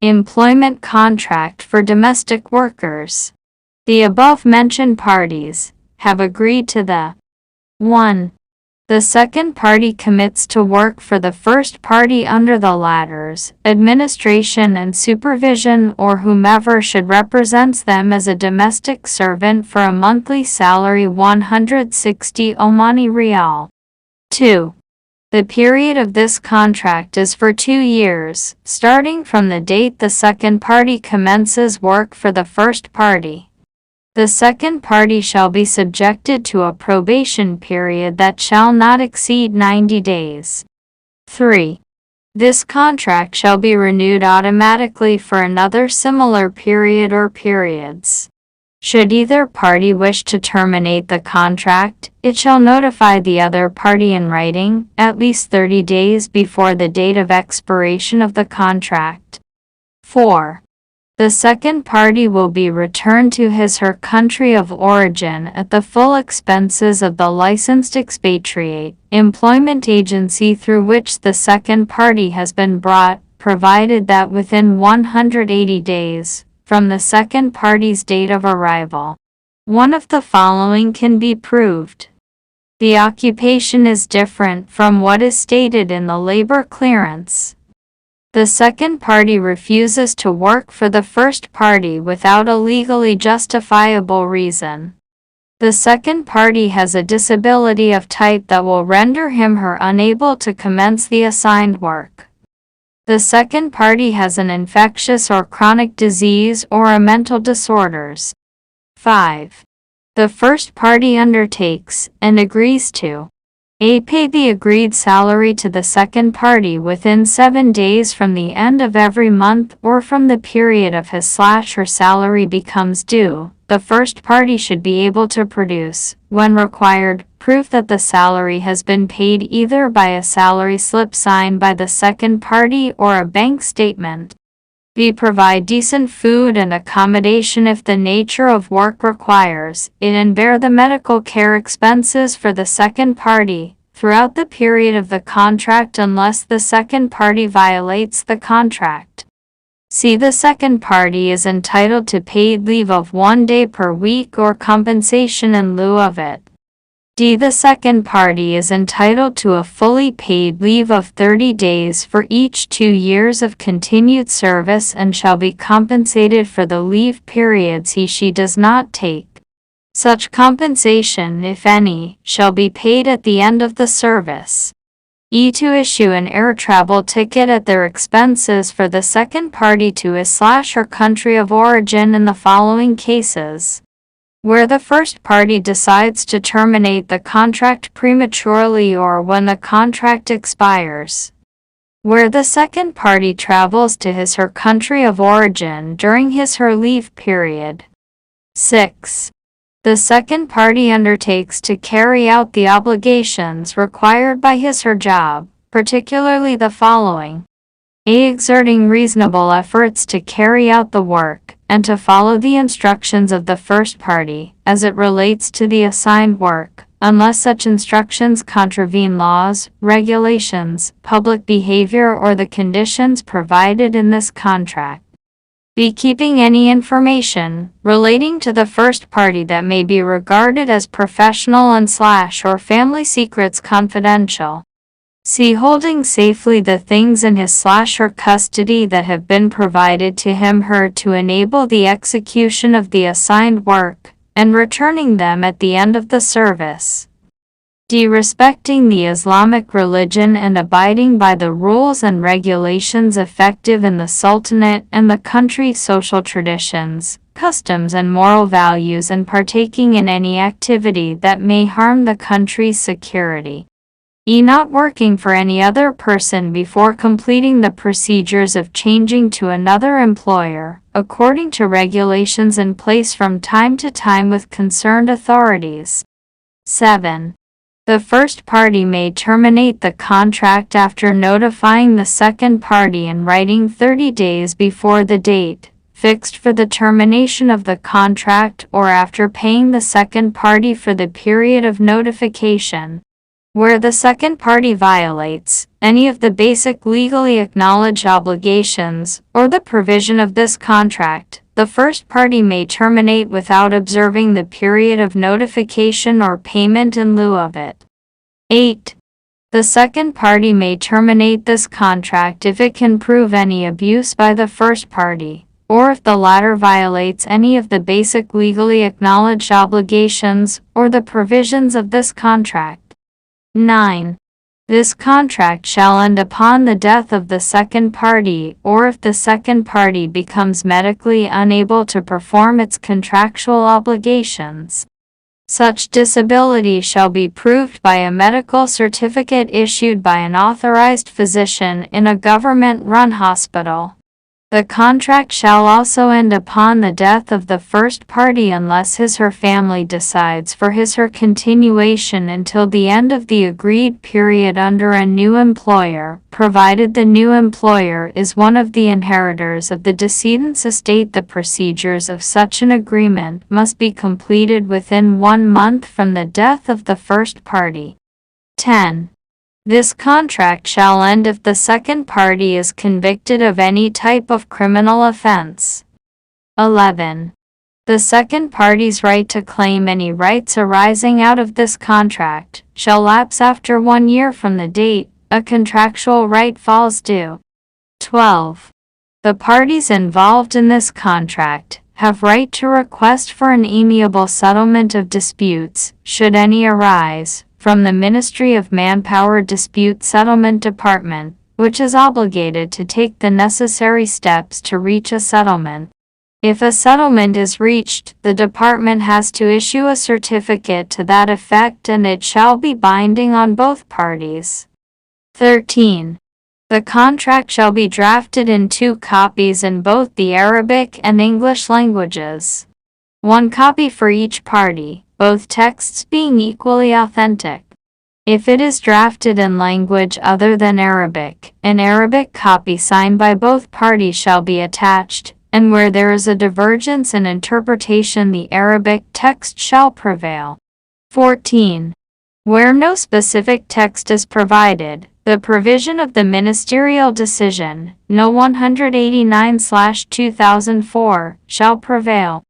Employment contract for domestic workers. The above-mentioned parties have agreed to the 1. The second party commits to work for the first party under the latter's administration and supervision or whomever should represent them as a domestic servant for a monthly salary 160 Omani Rial. 2. The period of this contract is for 2 years, starting from the date the second party commences work for the first party. The second party shall be subjected to a probation period that shall not exceed 90 days. 3. This contract shall be renewed automatically for another similar period or periods. Should either party wish to terminate the contract, it shall notify the other party in writing, at least 30 days before the date of expiration of the contract. 4. The second party will be returned to his/her country of origin at the full expenses of the licensed expatriate employment agency through which the second party has been brought, provided that within 180 days from the second party's date of arrival, one of the following can be proved. The occupation is different from what is stated in the labor clearance. The second party refuses to work for the first party without a legally justifiable reason. The second party has a disability of type that will render him/her unable to commence the assigned work. The second party has an infectious or chronic disease or a mental disorders. 5. The first party undertakes and agrees to A. Pay the agreed salary to the second party within 7 days from the end of every month or from the period of his/her salary becomes due. The first party should be able to produce, when required, proof that the salary has been paid either by a salary slip signed by the second party or a bank statement. B. Provide decent food and accommodation if the nature of work requires it and bear the medical care expenses for the second party throughout the period of the contract unless the second party violates the contract. C. The second party is entitled to paid leave of 1 day per week or compensation in lieu of it. D. The second party is entitled to a fully paid leave of 30 days for each 2 years of continued service and shall be compensated for the leave periods he/she does not take. Such compensation, if any, shall be paid at the end of the service. E. To issue an air travel ticket at their expenses for the second party to his/her country of origin in the following cases: where the first party decides to terminate the contract prematurely or when the contract expires; where the second party travels to his/her country of origin during his/her leave period. 6. The second party undertakes to carry out the obligations required by his/her job, particularly the following: A. Exerting reasonable efforts to carry out the work, and to follow the instructions of the first party, as it relates to the assigned work, unless such instructions contravene laws, regulations, public behavior or the conditions provided in this contract. B. Keeping any information relating to the first party that may be regarded as professional and/or family secrets confidential. C. Holding safely the things in his/her custody that have been provided to him/her to enable the execution of the assigned work, and returning them at the end of the service. D. Respecting the Islamic religion and abiding by the rules and regulations effective in the Sultanate and the country's social traditions, customs and moral values and partaking in any activity that may harm the country's security. E. Not working for any other person before completing the procedures of changing to another employer, according to regulations in place from time to time with concerned authorities. 7. The first party may terminate the contract after notifying the second party in writing 30 days before the date fixed for the termination of the contract or after paying the second party for the period of notification, Where the second party violates any of the basic legally acknowledged obligations or the provision of this contract, the first party may terminate without observing the period of notification or payment in lieu of it. 8. The second party may terminate this contract if it can prove any abuse by the first party, or if the latter violates any of the basic legally acknowledged obligations or the provisions of this contract. 9. This contract shall end upon the death of the second party or if the second party becomes medically unable to perform its contractual obligations. Such disability shall be proved by a medical certificate issued by an authorized physician in a government-run hospital. The contract shall also end upon the death of the first party unless his/her family decides for his/her continuation until the end of the agreed period under a new employer, provided the new employer is one of the inheritors of the decedent's estate. The procedures of such an agreement must be completed within 1 month from the death of the first party. 10. This contract shall end if the second party is convicted of any type of criminal offense. 11. The second party's right to claim any rights arising out of this contract shall lapse after 1 year from the date a contractual right falls due. 12. The parties involved in this contract have right to request for an amiable settlement of disputes, should any arise, from the Ministry of Manpower Dispute Settlement Department, which is obligated to take the necessary steps to reach a settlement. If a settlement is reached, the department has to issue a certificate to that effect and it shall be binding on both parties. 13. The contract shall be drafted in 2 copies in both the Arabic and English languages. 1 copy for each party, both texts being equally authentic. If it is drafted in language other than Arabic, an Arabic copy signed by both parties shall be attached, and where there is a divergence in interpretation the Arabic text shall prevail. 14. Where no specific text is provided, the provision of the Ministerial Decision, No. 189/2004, shall prevail.